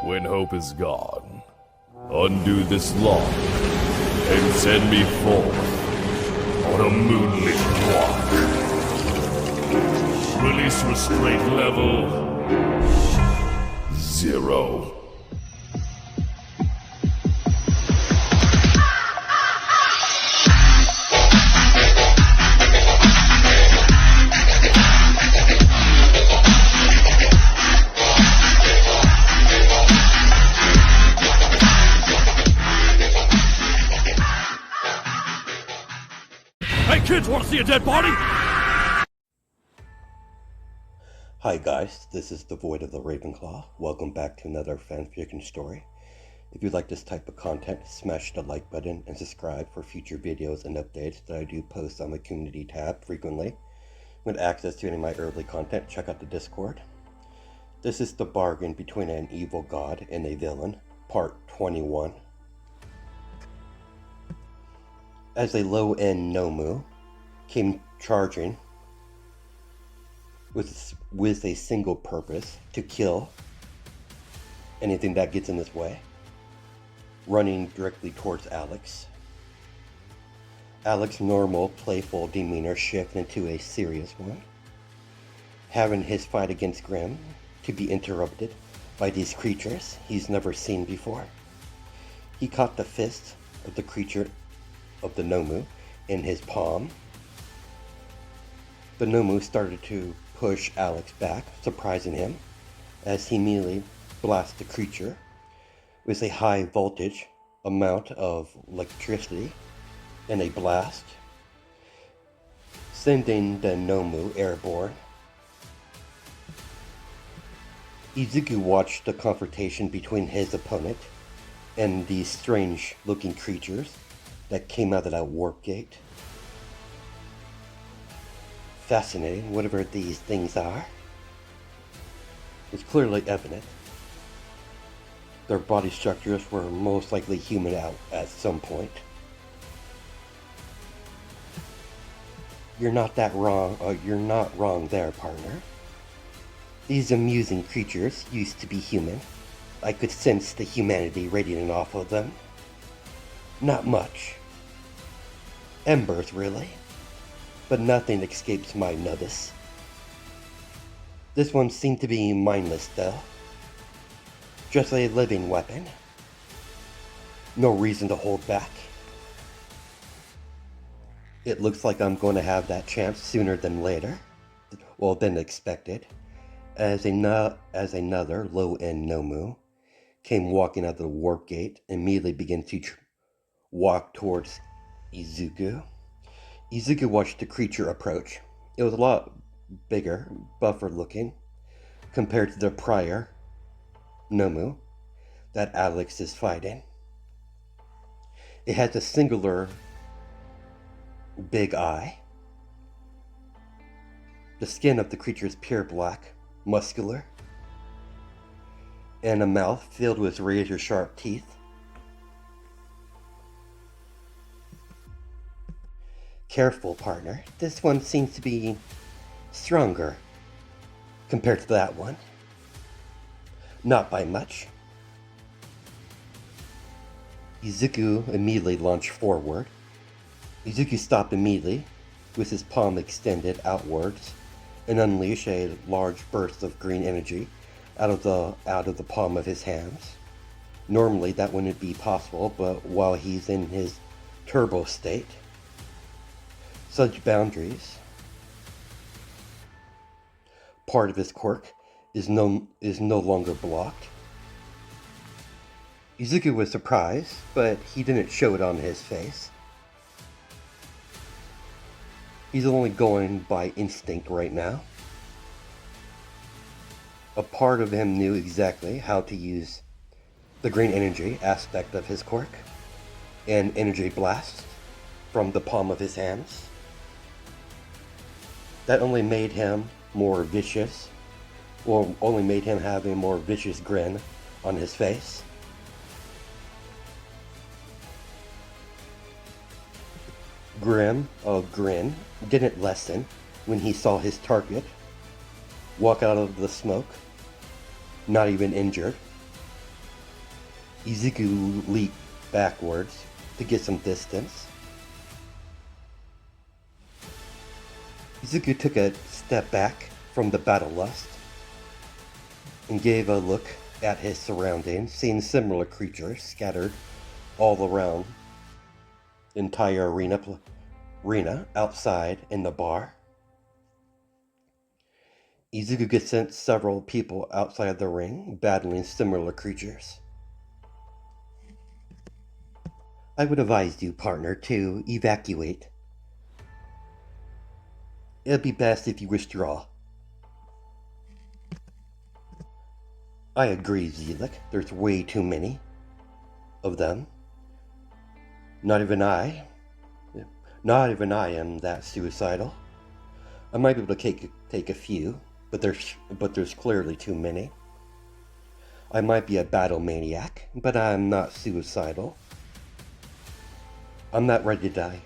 When hope is gone, undo this lock and send me forth on a moonlit walk. Release restraint level 0. Hey kids, wanna see a dead body? Hi guys, this is the Void of the Ravenclaw. Welcome back to another fanfiction story. If you like this type of content, smash the like button and subscribe for future videos and updates that I do post on the community tab frequently. Want access to any of my early content, check out the Discord. This is the bargain between an evil god and a villain, part 21. As a low-end Nomu came charging with a single purpose, to kill anything that gets in his way, running directly towards Alex. Alex's normal, playful demeanor shifted into a serious one, having his fight against Grimm to be interrupted by these creatures he's never seen before. He caught the fist of the creature of the Nomu in his palm. The Nomu started to push Alex back, surprising him, as he immediately blasted the creature with a high voltage amount of electricity in a blast, sending the Nomu airborne. Izuku watched the confrontation between his opponent and these strange-looking creatures that came out of that warp gate. Fascinating, whatever these things are. It's clearly evident their body structures were most likely human out at some point. You're not wrong there, partner. These amusing creatures used to be human. I could sense the humanity radiating off of them. Not much. Embers, really. But nothing escapes my notice. This one seemed to be mindless, though. Just a living weapon. No reason to hold back. It looks like I'm going to have that chance sooner than later. Well, than expected. As another low-end Nomu came walking out of the warp gate, immediately began to walk towards Izuku. Izuku watched the creature approach. It was a lot bigger, buffer looking, compared to the prior Nomu that Alex is fighting. It has a singular big eye. The skin of the creature is pure black, muscular, and a mouth filled with razor-sharp teeth. Careful, partner. This one seems to be stronger compared to that one. Not by much. Izuku immediately launched forward. Izuku stopped immediately with his palm extended outwards and unleashed a large burst of green energy out of the palm of his hands. Normally that wouldn't be possible, but while he's in his turbo state, such boundaries, part of his quirk, is no longer blocked. Izuku was surprised, but he didn't show it on his face. He's only going by instinct right now. A part of him knew exactly how to use the green energy aspect of his quirk and energy blast from the palm of his hands. That only made him more vicious, or only made him have a more vicious grin on his face. Grin didn't lessen when he saw his target walk out of the smoke, not even injured, Izuku leaped backwards to get some distance. Izuku took a step back from the battle lust and gave a look at his surroundings, seeing similar creatures scattered all around the entire arena outside in the bar. Izuku could sense several people outside of the ring battling similar creatures. I would advise you, partner, to evacuate. It'd be best if you withdraw. I agree, Zelik. There's way too many of them. Not even I am that suicidal. I might be able to take a few, but there's clearly too many. I might be a battle maniac, but I'm not suicidal. I'm not ready to die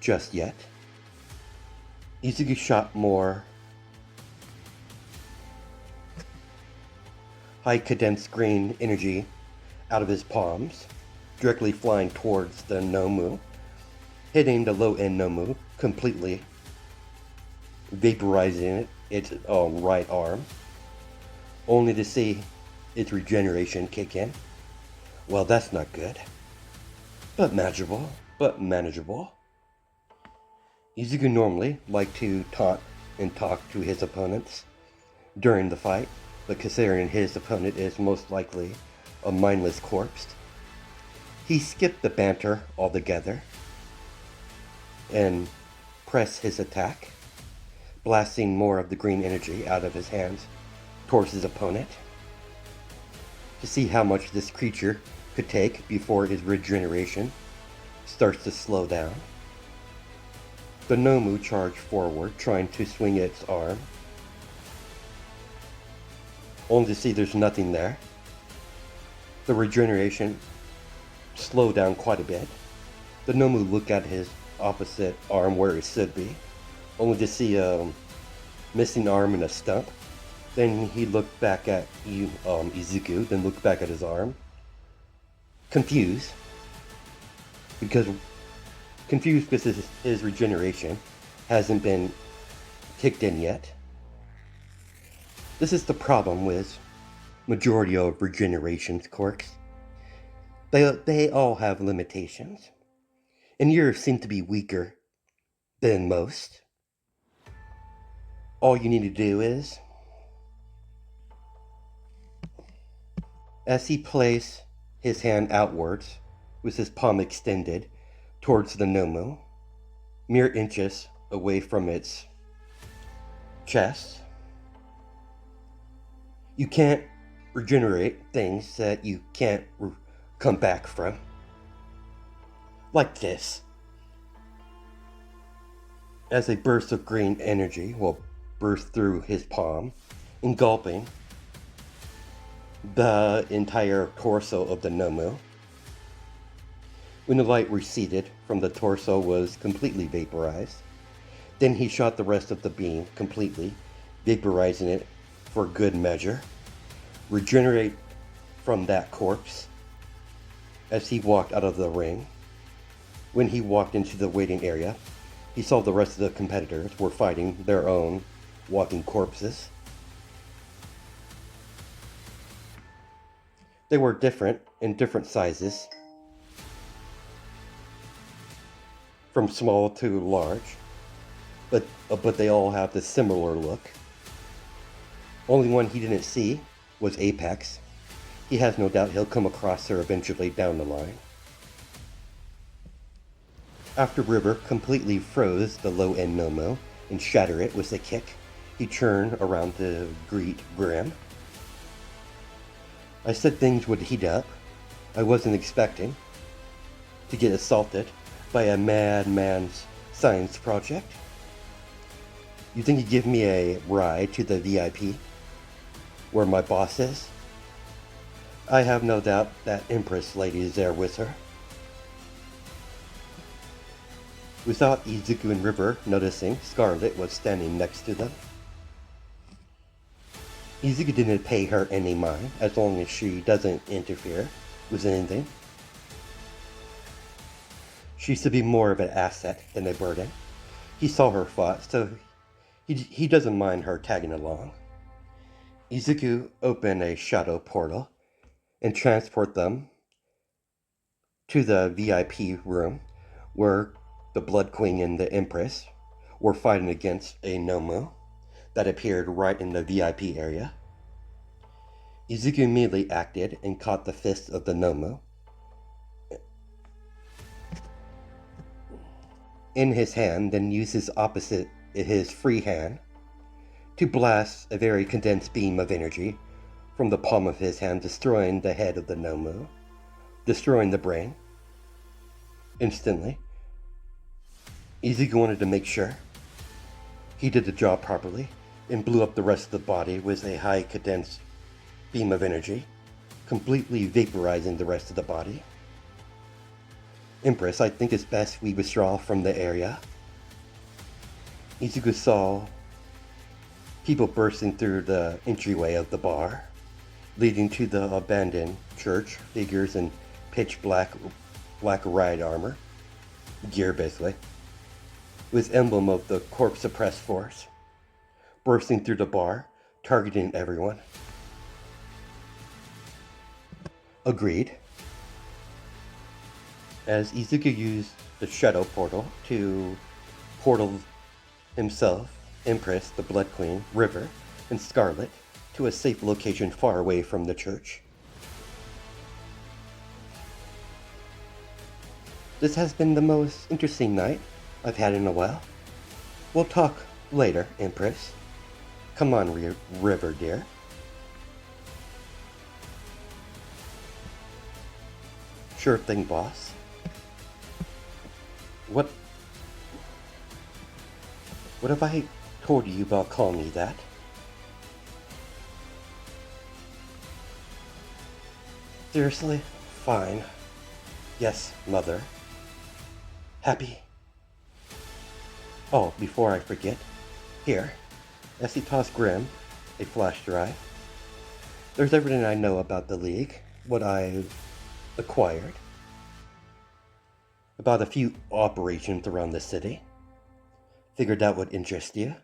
just yet. Izuku shot more high condensed green energy out of his palms, directly flying towards the Nomu, hitting the low-end Nomu completely, vaporizing its right arm, only to see its regeneration kick in. Well, that's not good. But manageable. Izuku normally liked to taunt and talk to his opponents during the fight, but considering his opponent is most likely a mindless corpse, he skipped the banter altogether and pressed his attack, blasting more of the green energy out of his hands towards his opponent to see how much this creature could take before his regeneration starts to slow down. The Nomu charged forward, trying to swing its arm, only to see there's nothing there. The regeneration slowed down quite a bit. The Nomu looked at his opposite arm where it should be, only to see a missing arm and a stump. Then he looked back at Izuku, then looked back at his arm, confused because his regeneration hasn't been kicked in yet. This is the problem with majority of regenerations quirks. They all have limitations, and yours seem to be weaker than most. All you need to do is, as he placed his hand outwards with his palm extended towards the Nomu, mere inches away from its chest. You can't regenerate things that you can't come back from. Like this. As a burst of green energy will burst through his palm, engulfing the entire torso of the Nomu. When the light receded from the torso was completely vaporized, then he shot the rest of the beam completely, vaporizing it for good measure, regenerate from that corpse as he walked out of the ring. When he walked into the waiting area, he saw the rest of the competitors were fighting their own walking corpses. They were different in different sizes, from small to large, but they all have the similar look. Only one he didn't see was Apex. He has no doubt he'll come across her eventually down the line. After River completely froze the low-end Nomu and shattered it with a kick, he turned around to greet Grim. I said things would heat up. I wasn't expecting to get assaulted by a madman's science project. You think you'd give me a ride to the VIP, where my boss is? I have no doubt that Empress lady is there with her. Without Izuku and River noticing, Scarlet was standing next to them. Izuku didn't pay her any mind, as long as she doesn't interfere was anything. She used to be more of an asset than a burden. He saw her fight, so he doesn't mind her tagging along. Izuku opened a shadow portal and transport them to the VIP room where the Blood Queen and the Empress were fighting against a Nomu that appeared right in the VIP area. Izuku immediately acted and caught the fist of the Nomu in his hand, then used his free hand to blast a very condensed beam of energy from the palm of his hand, destroying the head of the Nomu, destroying the brain instantly. Izuku wanted to make sure he did the job properly and blew up the rest of the body with a high condensed beam of energy, completely vaporizing the rest of the body. Empress, I think it's best we withdraw from the area. Izuku saw people bursting through the entryway of the bar, leading to the abandoned church, figures in pitch black riot armor, gear basically, with emblem of the Corp Suppressed Force, bursting through the bar, targeting everyone. Agreed. As Izuku used the shadow portal to portal himself, Empress, the Blood Queen, River, and Scarlet to a safe location far away from the church. This has been the most interesting night I've had in a while. We'll talk later, Empress. Come on, River, dear. Sure thing, boss. What have I told you about calling me that? Seriously? Fine. Yes, Mother. Happy? Oh, before I forget, here, as he tossed Grim a flash drive, there's everything I know about the League, what I've acquired, about a few operations around the city. Figured that would interest you.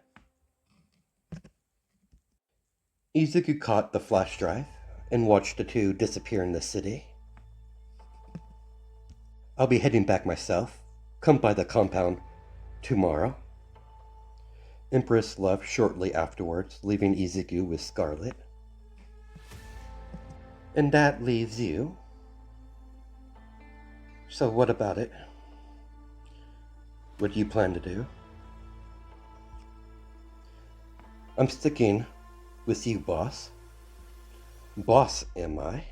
Izuku caught the flash drive and watched the two disappear in the city. I'll be heading back myself. Come by the compound tomorrow. Empress left shortly afterwards, leaving Izuku with Scarlet. And that leaves you. So what about it? What do you plan to do? I'm sticking with you, boss. Boss, am I?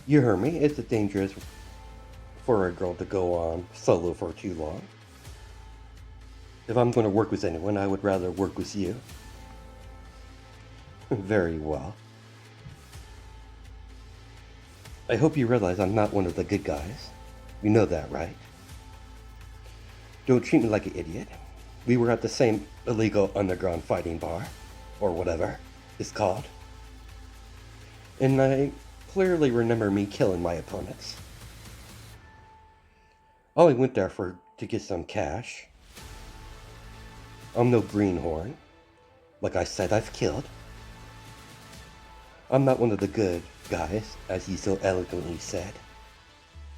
You heard me. It's dangerous for a girl to go on solo for too long. If I'm going to work with anyone, I would rather work with you. Very well. I hope you realize I'm not one of the good guys. You know that, right? Don't treat me like an idiot. We were at the same illegal underground fighting bar, or whatever it's called. And I clearly remember me killing my opponents. I only went there to get some cash. I'm no greenhorn. Like I said, I've killed. I'm not one of the good guys, as you so eloquently said,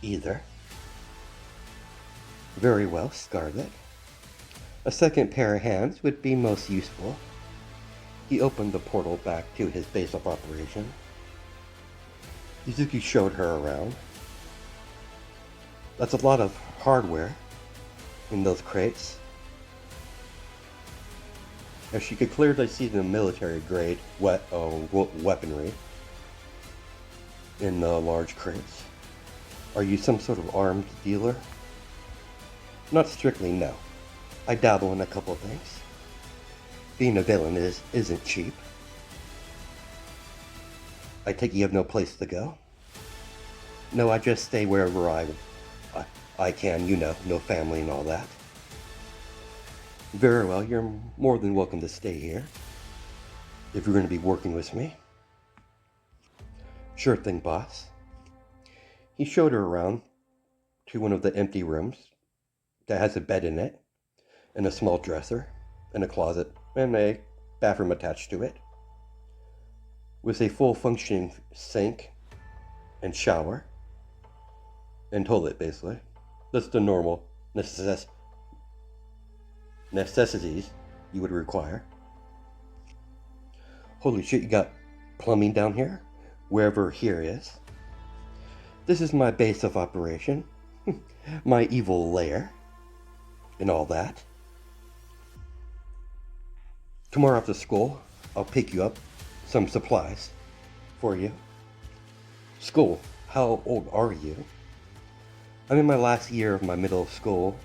either. Very well, Scarlet. A second pair of hands would be most useful. He opened the portal back to his base of operation. Izuku showed her around. That's a lot of hardware in those crates. As she could clearly see the military-grade weaponry in the large crates. Are you some sort of arms dealer? Not strictly, no. I dabble in a couple of things. Being a villain isn't cheap. I take you have no place to go? No, I just stay wherever I can, you know, no family and all that. Very well, you're more than welcome to stay here, if you're going to be working with me. Sure thing, boss. He showed her around to one of the empty rooms that has a bed in it, and a small dresser, and a closet, and a bathroom attached to it, with a full functioning sink and shower and toilet, basically. That's the normal necessities you would require. Holy shit, you got plumbing down here? Wherever here is. This is my base of operation. My evil lair. And all that. Tomorrow after school, I'll pick you up some supplies for you. School, how old are you? I'm in my last year of my middle school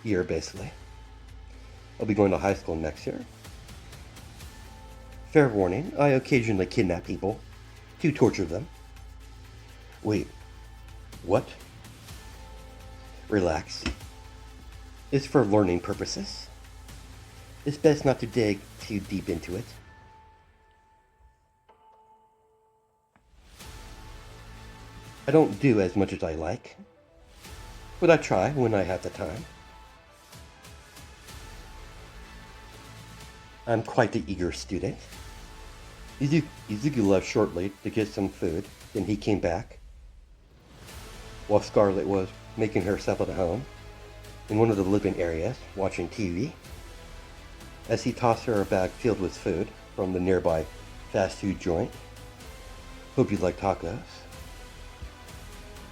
year, basically. I'll be going to high school next year. Fair warning, I occasionally kidnap people to torture them. Wait, what? Relax. It's for learning purposes. It's best not to dig too deep into it. I don't do as much as I like, but I try when I have the time. I'm quite the eager student. Izuku left shortly to get some food, then he came back, while Scarlet was making herself at home in one of the living areas, watching TV, as he tossed her a bag filled with food from the nearby fast food joint. Hope you like tacos.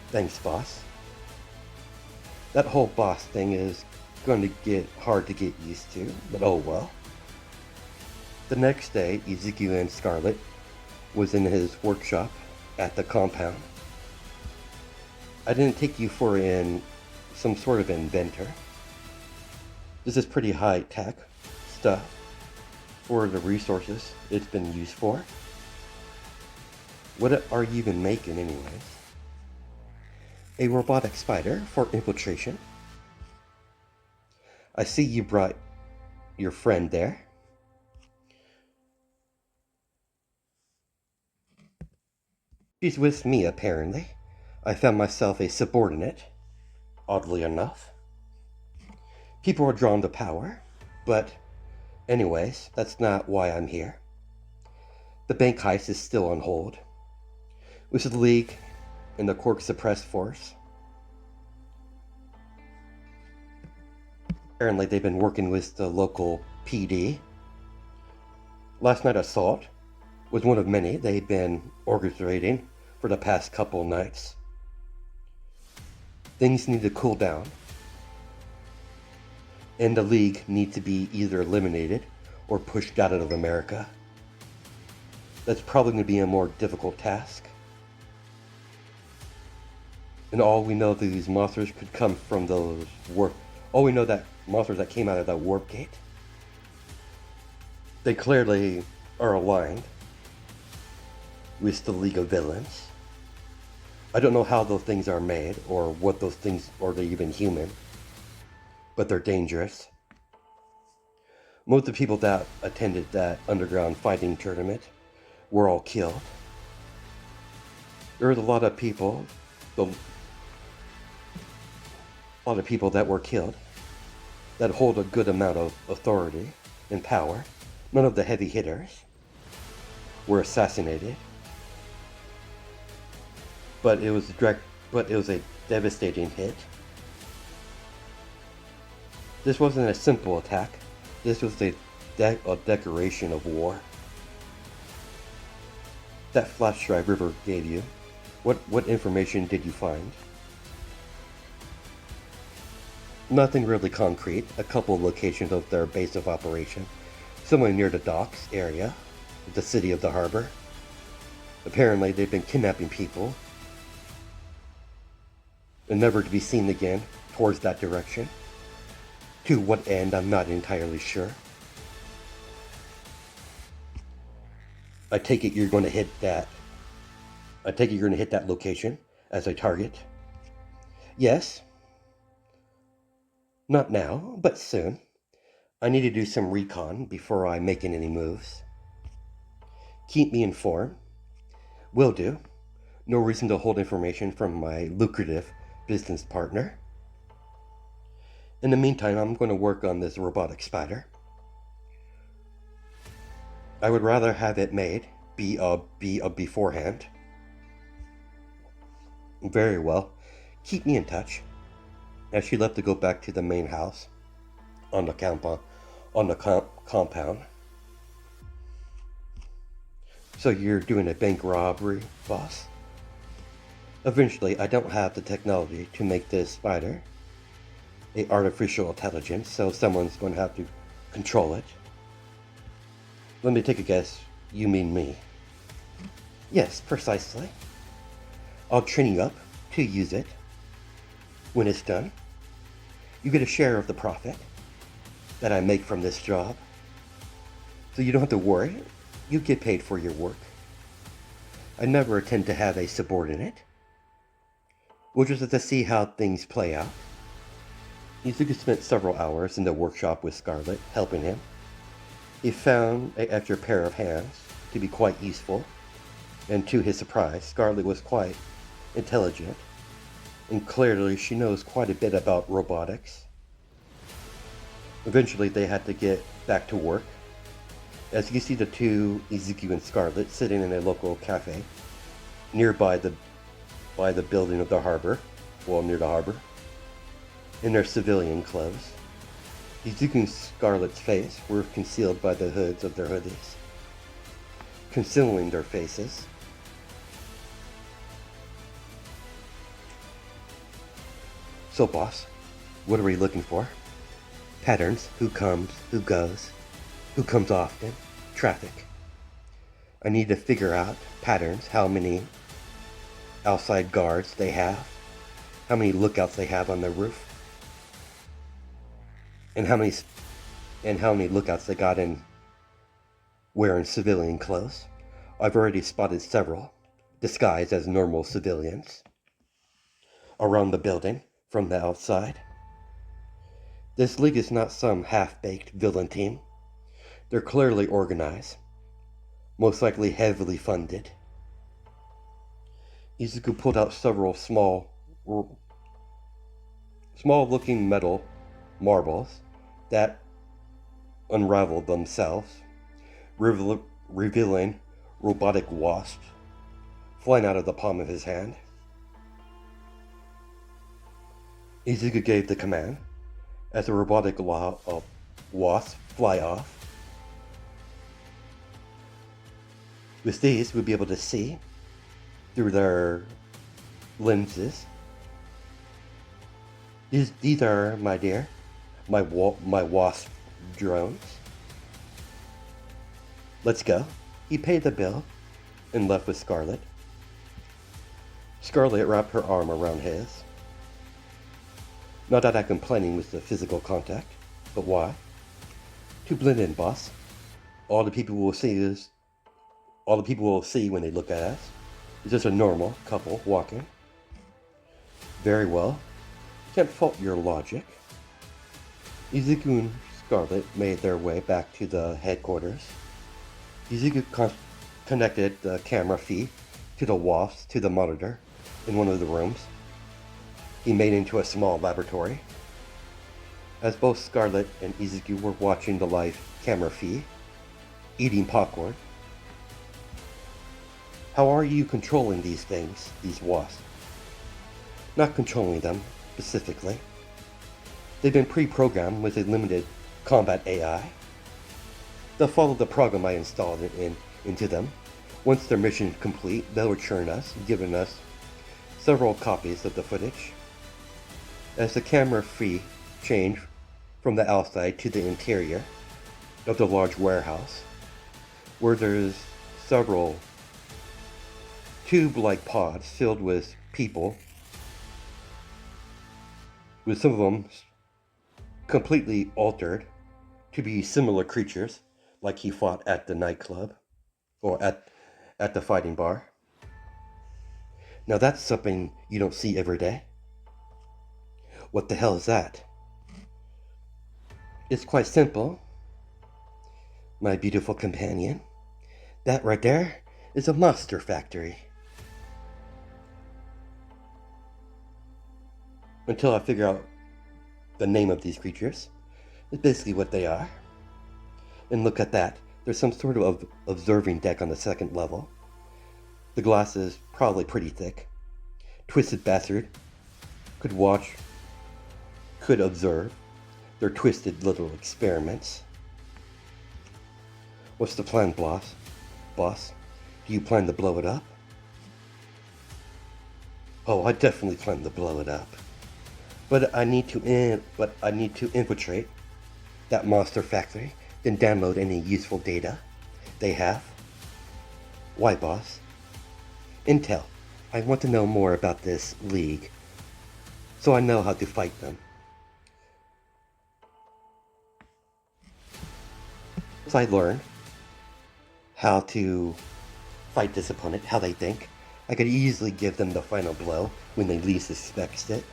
Thanks, boss. That whole boss thing is going to get hard to get used to, but oh well. The next day, Izuku and Scarlet was in his workshop at the compound. I didn't take you for some sort of inventor. This is pretty high-tech stuff for the resources it's been used for. What are you even making anyways? A robotic spider for infiltration. I see you brought your friend there. She's with me, apparently. I found myself a subordinate, oddly enough. People are drawn to power, but anyways, that's not why I'm here. The bank heist is still on hold, with the League and the Quark Suppressed Force. Apparently they've been working with the local PD. Last night assault was one of many they've been orchestrating for the past couple nights. Things need to cool down, and the League need to be either eliminated or pushed out of America. That's probably going to be a more difficult task. And all we know, these monsters could come from those all we know, that monsters that came out of that warp gate. They clearly are aligned with the League of Villains. I don't know how those things are made, or what those things, or they're even human, but they're dangerous. Most of the people that attended that underground fighting tournament were all killed. There was a lot of people that were killed that hold a good amount of authority and power. None of the heavy hitters were assassinated, but it was a devastating hit. This wasn't a simple attack. This was a declaration of war. That flash drive River gave you, what information did you find? Nothing really concrete. A couple of locations of their base of operation, somewhere near the docks area, the city of the harbor. Apparently they've been kidnapping people and never to be seen again towards that direction. To what end, I'm not entirely sure. I take it you're going to hit that. I take it you're going to hit that location as a target. Yes. Not now, but soon. I need to do some recon before I make any moves. Keep me informed. Will do. No reason to hold information from my lucrative business partner. In the meantime, I'm going to work on this robotic spider. I would rather have it made be a beforehand. Very well. Keep me in touch. As she left to go back to the main house on the compound. So you're doing a bank robbery, boss? Eventually, I don't have the technology to make this spider a artificial intelligence, so someone's going to have to control it. Let me take a guess. You mean me? Yes, precisely. I'll train you up to use it. When it's done, you get a share of the profit that I make from this job. So you don't have to worry. You get paid for your work. I never intend to have a subordinate. We'll just have to see how things play out. Izuku spent several hours in the workshop with Scarlet, helping him. He found an extra pair of hands to be quite useful, and to his surprise, Scarlet was quite intelligent, and clearly she knows quite a bit about robotics. Eventually they had to get back to work. As you see the two, Izuku and Scarlet, sitting in a local cafe nearby by the building of the harbor, well, near the harbor, in their civilian clothes. Izuku and Scarlet's face were concealed by the hoods of their hoodies, concealing their faces. So, boss, what are we looking for? Patterns, who comes, who goes, who comes often, traffic. I need to figure out patterns, how many outside guards they have, how many lookouts they have on their roof, and how many lookouts they got in wearing civilian clothes. I've already spotted several, disguised as normal civilians, around the building from the outside. This league is not some half-baked villain team. They're clearly organized, most likely heavily funded. Izuku pulled out several small-looking metal marbles that unraveled themselves, revealing robotic wasps flying out of the palm of his hand. Izuku gave the command as the robotic wasps fly off. With these, we'll be able to see through their lenses. These are, my dear, my wasp drones. Let's go. He paid the bill and left with Scarlet. Scarlet wrapped her arm around his. Not that I'm complaining with the physical contact, but why? To blend in, boss. All the people will see when they look at us is just a normal couple walking. Very well. Can't fault your logic. Izuku and Scarlet made their way back to the headquarters. Izuku connected the camera feed to the wasps to the monitor in one of the rooms. He made into a small laboratory. As both Scarlet and Izuku were watching the live camera feed, eating popcorn. How are you controlling these things, these wasps? Not controlling them, specifically. They've been pre-programmed with a limited combat AI. They'll follow the program I installed into them. Once their mission is complete, they'll return us, giving us several copies of the footage. As the camera feed changed from the outside to the interior of the large warehouse, where there's several tube-like pods filled with people, with some of them completely altered to be similar creatures like he fought at the nightclub or at the fighting bar. Now that's something you don't see every day. What the hell is that? It's quite simple, my beautiful companion. That right there is a monster factory. until I figure out the name of these creatures. It's basically what they are. And look at that. There's some sort of observing deck on the second level. The glass is probably pretty thick. Twisted Bastard could watch, could observe their twisted little experiments. What's the plan, boss? Do you plan to blow it up? Oh, I definitely plan to blow it up. But I need to infiltrate that monster factory, then download any useful data they have. Why, boss? Intel. I want to know more about this league, so I know how to fight them. As I learned how to fight this opponent, how they think, I could easily give them the final blow when they least expect it.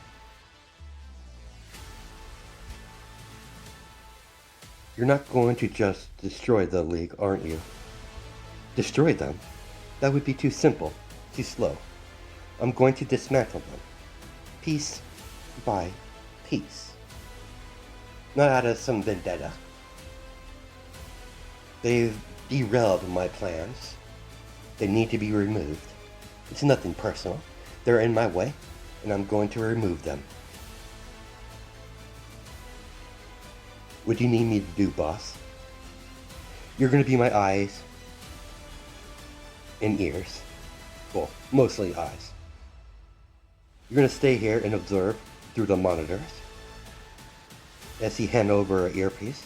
You're not going to just destroy the league, aren't you? Destroy them? That would be too simple, too slow. I'm going to dismantle them, piece by piece. Not out of some vendetta. They've derailed my plans. They need to be removed. It's nothing personal. They're in my way, and I'm going to remove them. What do you need me to do, boss? You're going to be my eyes and ears. Well, mostly eyes. You're going to stay here and observe through the monitors as he hand over an earpiece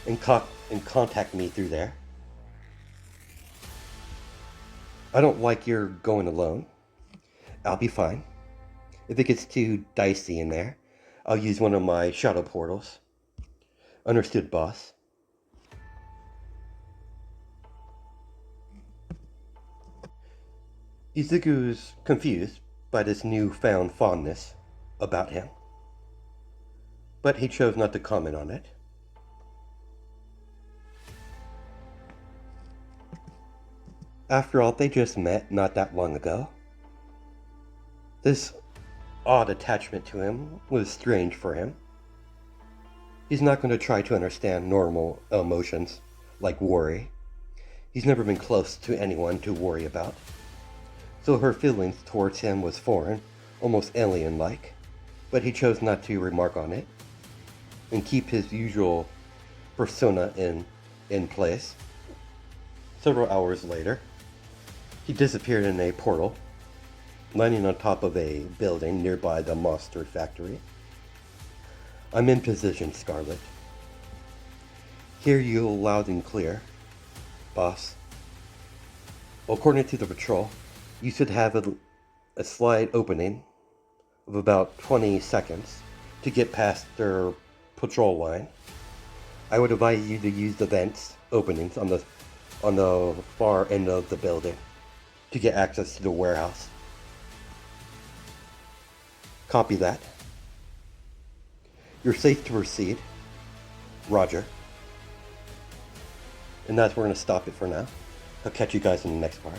and contact me through there. I don't like your going alone. I'll be fine. If it gets too dicey in there, I'll use one of my shadow portals. Understood, boss. Izuku's confused by this newfound fondness about him, but he chose not to comment on it. After all, they just met not that long ago. This odd attachment to him was strange for him. He's not going to try to understand normal emotions like worry. He's never been close to anyone to worry about. So her feelings towards him was foreign, almost alien-like, but he chose not to remark on it and keep his usual persona in place. Several hours later, he disappeared in a portal, landing on top of a building nearby the monster factory. I'm in position, Scarlet. Hear you loud and clear, boss. According to the patrol, you should have a slight opening of about 20 seconds to get past their patrol line. I would advise you to use the vents openings on the far end of the building to get access to the warehouse. Copy that. You're safe to proceed. Roger. And that's where we're going to stop it for now. I'll catch you guys in the next part.